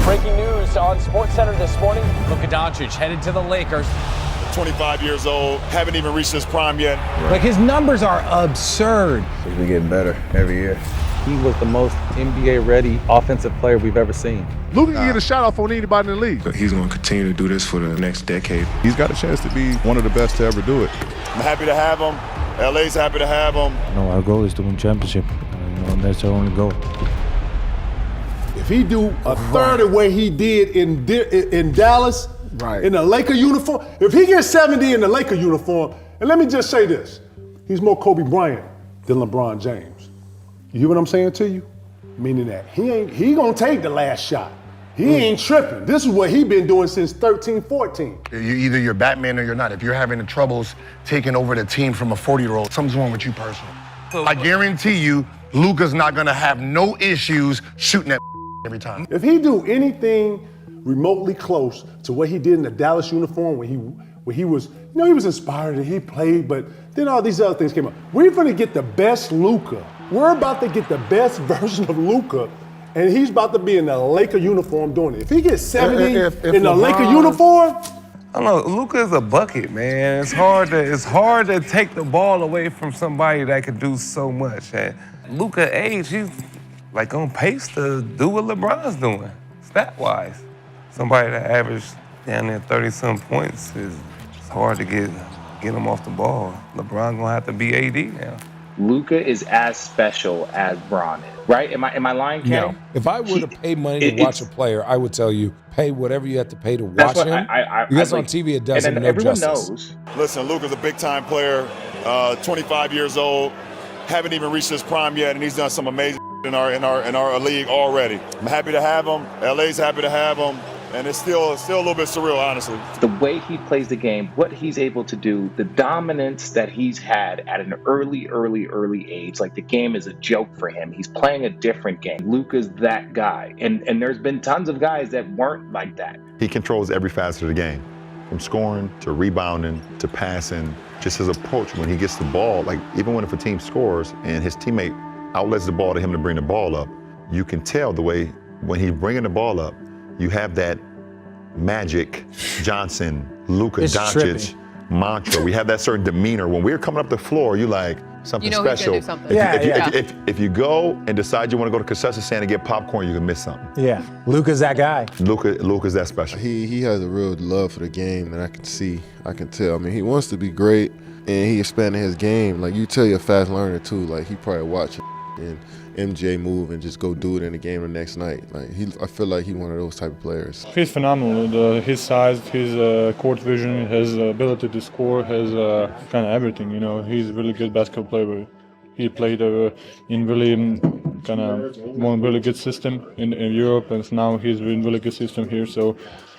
Breaking news on SportsCenter this morning. Luka Doncic headed to the Lakers. 25 years old, haven't even reached his prime yet. Like, his numbers are absurd. We're getting better every year. He was the most NBA-ready offensive player we've ever seen. Luka can get a shot off on anybody in the league. He's going to continue to do this for the next decade. He's got a chance to be one of the best to ever do it. I'm happy to have him. LA's happy to have him. No, our goal is to win championship. And that's our only goal. If he do a third of what he did in Dallas, in the Laker uniform, if he gets 70 in the Laker uniform, and let me just say this, he's more Kobe Bryant than LeBron James. You hear what I'm saying to you? Meaning that he gonna take the last shot. He ain't tripping. This is what he been doing since 13, 14. Either you're Batman or you're not. If you're having the troubles taking over the team from a 40-year-old, something's wrong with you personally. I guarantee you, Luka's not gonna have no issues shooting that every time. If he do anything remotely close to what he did in the Dallas uniform when he was, he was inspired and he played, but then all these other things came up. We're gonna get the best Luka. We're about to get the best version of Luka, and he's about to be in the Laker uniform doing it. If he gets 70 in the Laker uniform, I don't know, Luka is a bucket, man. It's hard to take the ball away from somebody that can do so much. And Luka age, he's like on pace to do what LeBron's doing, stat-wise. Somebody that averaged down there 30-some points it's hard to get him off the ball. LeBron gonna have to be AD now. Luka is as special as Bron is, right? Am I lying, Kenny? No. If I were to pay money to watch a player, I would tell you, pay whatever you have to pay to watch him. Because on TV, it does him no justice. Everyone knows. Listen, Luka's a big-time player, 25 years old, haven't even reached his prime yet, and he's done some amazing in our league already. I'm happy to have him. LA's happy to have him. And it's still a little bit surreal, honestly. The way he plays the game, what he's able to do, the dominance that he's had at an early age, like the game is a joke for him. He's playing a different game. Luka's that guy. And there's been tons of guys that weren't like that. He controls every facet of the game, from scoring to rebounding to passing. Just his approach when he gets the ball, like even when if a team scores and his teammate outlets the ball to him to bring the ball up, you can tell the way when he's bringing the ball up, you have that Magic Johnson, Luka Doncic mantra. We have that certain demeanor. When we're coming up the floor, you like something special. He's gonna do something. If you go and decide you want to go to concession stand and get popcorn, you can miss something. Yeah, Luka's that guy. Luka's that special. He has a real love for the game that I can tell. I mean, he wants to be great and he expanded his game. Like you tell you're a fast learner too. Like he probably watch it and MJ move and just go do it in the game the next night. Like I feel like he's one of those type of players. He's phenomenal. His size, his court vision, his ability to score, his kind of everything. He's a really good basketball player. He played in really kind of one really good system in Europe, and now he's in really good system here. So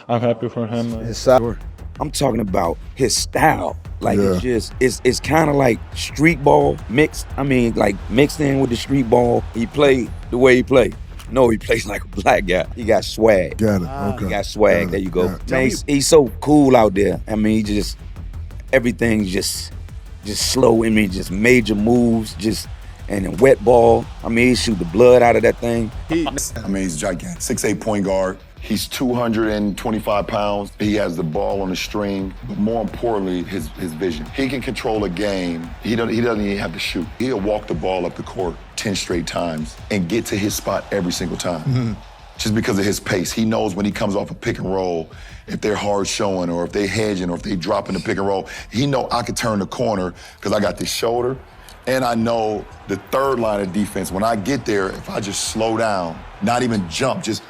I'm happy for him. His size. I'm talking about his style. Like it's kind of like street ball mixed. I mean, like mixed in with the street ball. He played the way he played. No, he plays like a black guy. He got swag. Got it. Okay. He got swag. There you go. Man, he's so cool out there. I mean, everything's just slow. I mean, just major moves. And then wet ball. I mean, he shoot the blood out of that thing. He's gigantic. 6'8" point guard. He's 225 pounds. He has the ball on the string, but more importantly, his vision. He can control a game. He doesn't even have to shoot. He'll walk the ball up the court 10 straight times and get to his spot every single time. Just because of his pace. He knows when he comes off a pick and roll, if they're hard showing or if they hedging or if they dropping the pick and roll, he know I could turn the corner because I got this shoulder and I know the third line of defense. When I get there, if I just slow down, not even jump, just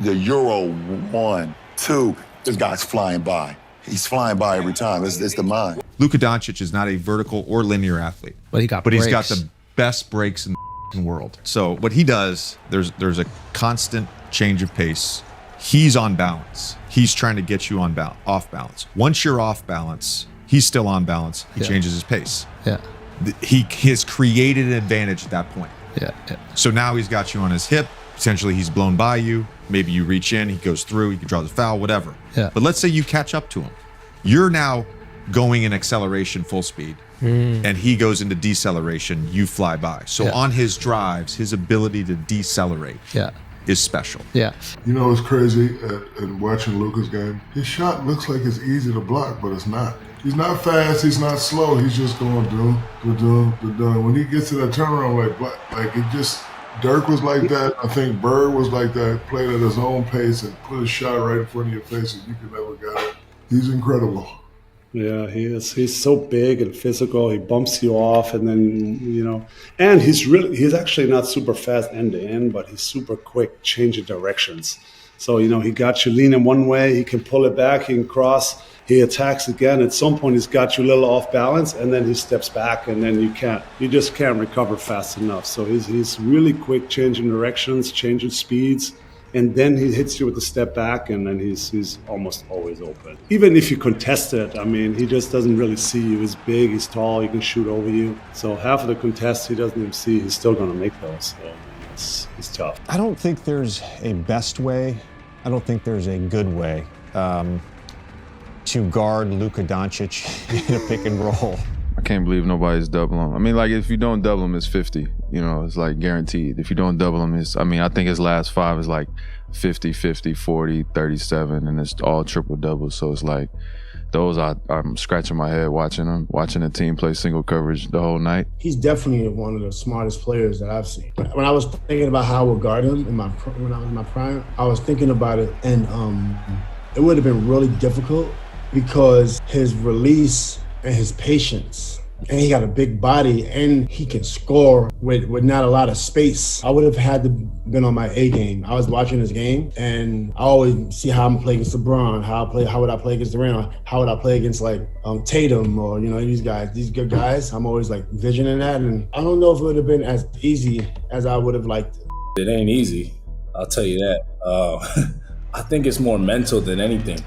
the Euro 1, 2, this guy's flying by. He's flying by every time. It's the mind. Luka Doncic is not a vertical or linear athlete. But he's got the best breaks in the world. So what he does, there's a constant change of pace. He's on balance. He's trying to get you off balance. Once you're off balance, he's still on balance. He changes his pace. Yeah. He has created an advantage at that point. Yeah. So now he's got you on his hip. Potentially he's blown by you. Maybe you reach in, he goes through, he can draw the foul, whatever. Yeah. But let's say you catch up to him. You're now going in acceleration full speed, and he goes into deceleration, you fly by. So on his drives, his ability to decelerate is special. Yeah. You know, it's crazy in watching Luka's game. His shot looks like it's easy to block, but it's not. He's not fast, he's not slow, he's just going done. When he gets to that turnaround, like it just, Dirk was like that. I think Bird was like that, played at his own pace and put a shot right in front of your face and you could never get it. He's incredible. Yeah, he is. He's so big and physical. He bumps you off, and then, you know, and he's actually not super fast end to end, but he's super quick changing directions. So, you know, he got you leaning one way, he can pull it back, he can cross, he attacks again. At some point, he's got you a little off balance, and then he steps back, and then you just can't recover fast enough. So he's really quick changing directions, changing speeds. And then he hits you with a step back, and then he's almost always open. Even if you contest it, I mean, he just doesn't really see you. He's big, he's tall, he can shoot over you. So half of the contests he doesn't even see, he's still going to make those. So it's tough. I don't think there's a best way. I don't think there's a good way to guard Luka Doncic in a pick and roll. I can't believe nobody's doubling him. I mean, like, if you don't double him, it's 50. You know, it's like guaranteed. If you don't double him, I think his last 5 is like 50, 50, 40, 37, and it's all triple doubles. So it's like, those I'm scratching my head watching them, watching the team play single coverage the whole night. He's definitely one of the smartest players that I've seen. When I was thinking about how I would guard him when I was in my prime, I was thinking about it, and it would have been really difficult because his release and his patience, and he got a big body, and he can score with not a lot of space. I would have had to been on my A game. I was watching his game, and I always see how I'm playing against LeBron, how would I play against Durant, how would I play against like Tatum, or, you know, these good guys. I'm always like visioning that, and I don't know if it would have been as easy as I would have liked it. It ain't easy, I'll tell you that. I think it's more mental than anything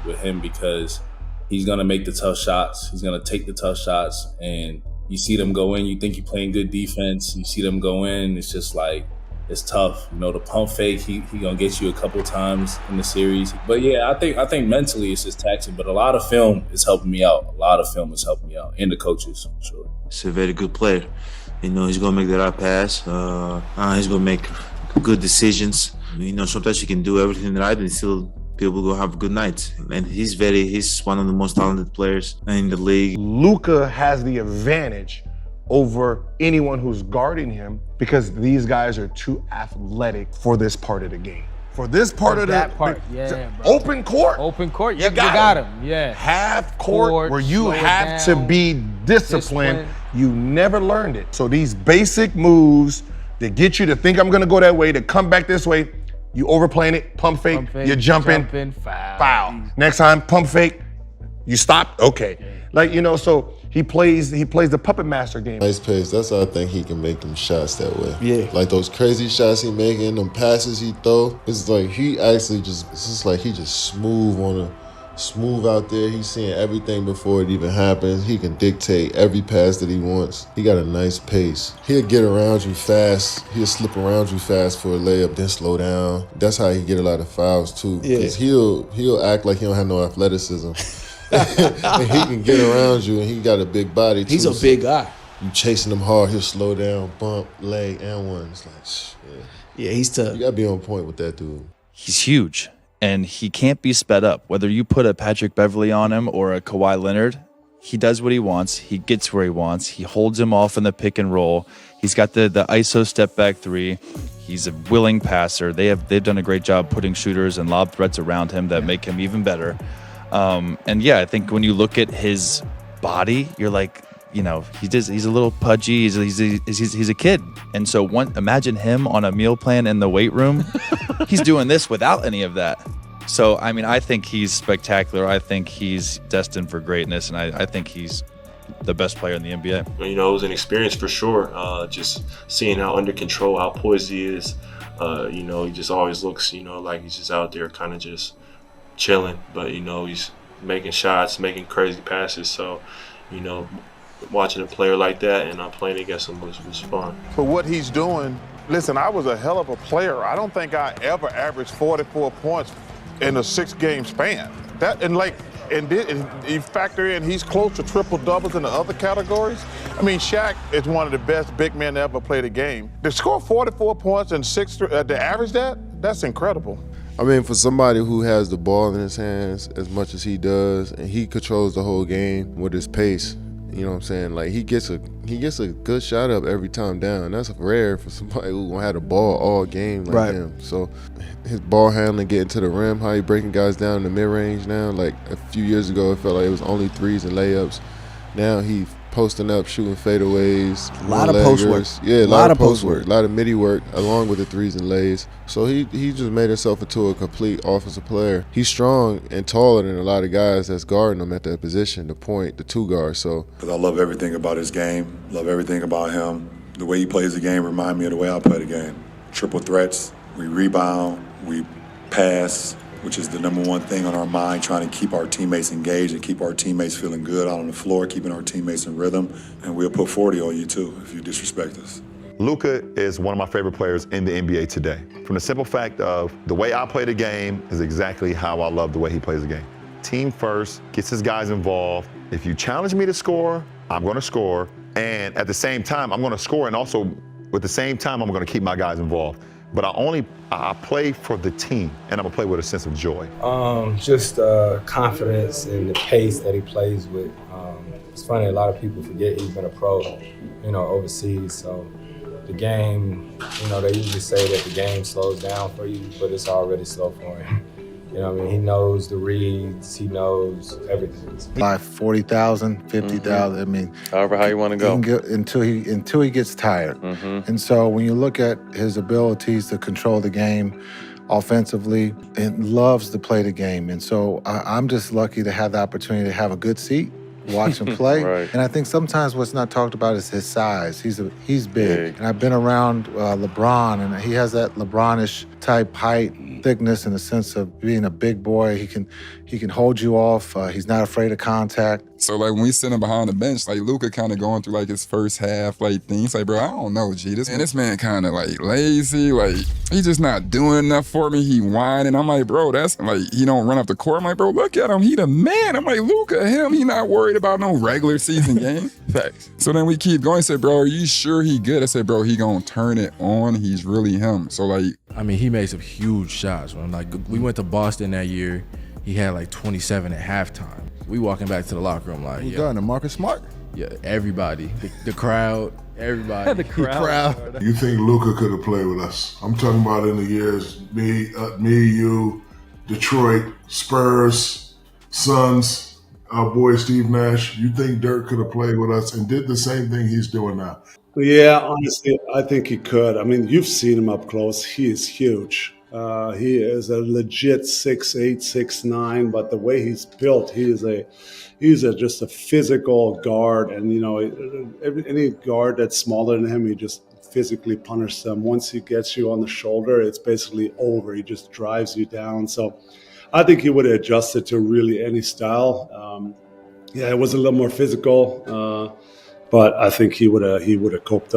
with him, because he's going to make the tough shots. He's going to take the tough shots, and you see them go in. You think you're playing good defense. You see them go in. It's just like, it's tough. You know, the pump fake, he going to get you a couple times in the series. But yeah, I think mentally it's just taxing. But a lot of film is helping me out. And the coaches, for sure. He's a very good player. You know, he's going to make the right pass. He's going to make good decisions. You know, sometimes he can do everything right and still people go have a good night. And he's one of the most talented players in the league. Luka has the advantage over anyone who's guarding him because these guys are too athletic for this part of the game. For this part of that part, yeah, bro. Open court. You got him. Yeah. Half court where you have to be disciplined. You never learned it. So these basic moves that get you to think I'm gonna go that way, to come back this way, you overplaying it, pump fake, you're jumping, foul. Next time, pump fake, you stop, okay. Like, you know, so he plays the puppet master game. Nice pace, that's how I think he can make them shots that way. Yeah. Like those crazy shots he making, them passes he throw, it's like he just smooth out there. He's seeing everything before it even happens. He can dictate every pass that he wants. He got a nice pace. He'll get around you fast. He'll slip around you fast for a layup, then slow down. That's how he get a lot of fouls too. Because he'll act like he don't have no athleticism. And he can get around you, and he got a big body too. He's a big guy. You chasing him hard, he'll slow down, bump, leg, and one. It's like, yeah, he's tough. You gotta be on point with that dude. He's huge. And he can't be sped up. Whether you put a Patrick Beverley on him or a Kawhi Leonard, he does what he wants. He gets where he wants. He holds him off in the pick and roll. He's got the ISO step back 3. He's a willing passer. They've done a great job putting shooters and lob threats around him that make him even better. And yeah, I think when you look at his body, you're like, you know, he's a little pudgy. He's a kid, and so imagine him on a meal plan in the weight room. He's doing this without any of that. So I mean, I think he's spectacular. I think he's destined for greatness, and I think he's the best player in the NBA. You know, it was an experience for sure. Just seeing how under control, how poised he is. You know, he just always looks, you know, like he's just out there kind of just chilling. But you know, he's making shots, making crazy passes. So, you know, watching a player like that and playing against him was fun. For what he's doing, listen, I was a hell of a player. I don't think I ever averaged 44 points in a 6-game span. and you factor in he's close to triple doubles in the other categories. I mean, Shaq is one of the best big men to ever play the game. To score 44 points and to average that's incredible. I mean, for somebody who has the ball in his hands as much as he does, and he controls the whole game with his pace, you know what I'm saying? Like, he gets a good shot up every time down. That's rare for somebody who gonna have the ball all game like him. So his ball handling, getting to the rim, how he breaking guys down in the mid-range now. Like, a few years ago, it felt like it was only threes and layups. Now he posting up, shooting fadeaways, a lot of post work. Yeah, a lot of post work, a lot of midi work, along with the threes and lays. So he just made himself into a complete offensive player. He's strong and taller than a lot of guys that's guarding him at that position, the point, the two guard. So, because I love everything about his game, love everything about him. The way he plays the game reminds me of the way I play the game. Triple threats, we rebound, we pass, which is the number one thing on our mind, trying to keep our teammates engaged and keep our teammates feeling good out on the floor, keeping our teammates in rhythm, and we'll put 40 on you too if you disrespect us. Luka is one of my favorite players in the NBA today. From the simple fact of the way I play the game is exactly how I love the way he plays the game. Team first, gets his guys involved. If you challenge me to score, I'm gonna score. And at the same time, I'm gonna score, and also with the same time, I'm gonna keep my guys involved. But I play for the team, and I'm gonna play with a sense of joy. Just confidence in the pace that he plays with. It's funny, a lot of people forget he's been a pro, overseas. So the game, they usually say that the game slows down for you, but it's already slow for him. He knows the reads, he knows everything. By 40,000, 50,000, I mean, however how you want to go. Until he gets tired. And so when you look at his abilities to control the game offensively, and loves to play the game. And so I'm just lucky to have the opportunity to have a good seat, watch him play. Right. And I think sometimes what's not talked about is his size. He's big. And I've been around LeBron, and he has that LeBron-ish type height, thickness, in the sense of being a big boy. He can hold you off. He's not afraid of contact. So like when we sitting behind the bench, like Luka kind of going through like his first half like thing. He's like, bro, I don't know, G. This man kind of like lazy. Like he just not doing enough for me. He whining. I'm like, bro, that's like he don't run up the court. I'm like, bro, look at him. He the man. I'm like, Luka, he not worried about no regular season game. Facts. So then we keep going. He said, bro, are you sure he good? I said, bro, he gonna turn it on. He's really him. So like, I mean, he made some huge shots. When like we went to Boston that year, he had like 27 at halftime. We walking back to the locker room like, who done? Marcus Smart? Yeah, everybody, the crowd, everybody. the crowd. You think Luka could have played with us? I'm talking about in the years, me, you, Detroit, Spurs, Suns, our boy Steve Nash. You think Dirk could have played with us and did the same thing he's doing now? Yeah, honestly, I think he could. I mean, you've seen him up close. He is huge. He is a legit 6'8", 6'9", but the way he's built, he's just a physical guard. And, any guard that's smaller than him, he just physically punishes them. Once he gets you on the shoulder, it's basically over. He just drives you down. So I think he would have adjusted to really any style. It was a little more physical. But I think he would have coped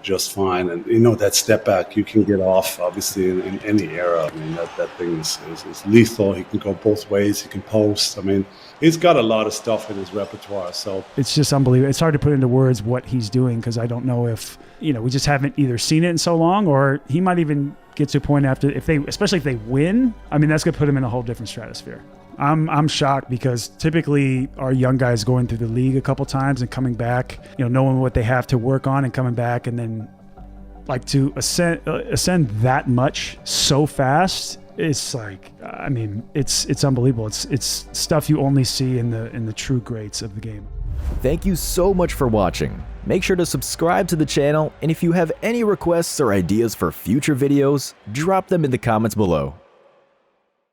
just fine. And that step back, you can get off obviously in any era. I mean that thing is lethal. He can go both ways. He can post. I mean, he's got a lot of stuff in his repertoire. So it's just unbelievable. It's hard to put into words what he's doing, because I don't know if we just haven't either seen it in so long, or he might even get to a point after especially if they win. I mean, that's gonna put him in a whole different stratosphere. I'm shocked, because typically our young guys going through the league a couple times and coming back, knowing what they have to work on and coming back, and then like to ascend that much so fast. It's like, I mean, it's unbelievable. It's stuff you only see in the true greats of the game. Thank you so much for watching. Make sure to subscribe to the channel, and if you have any requests or ideas for future videos, drop them in the comments below.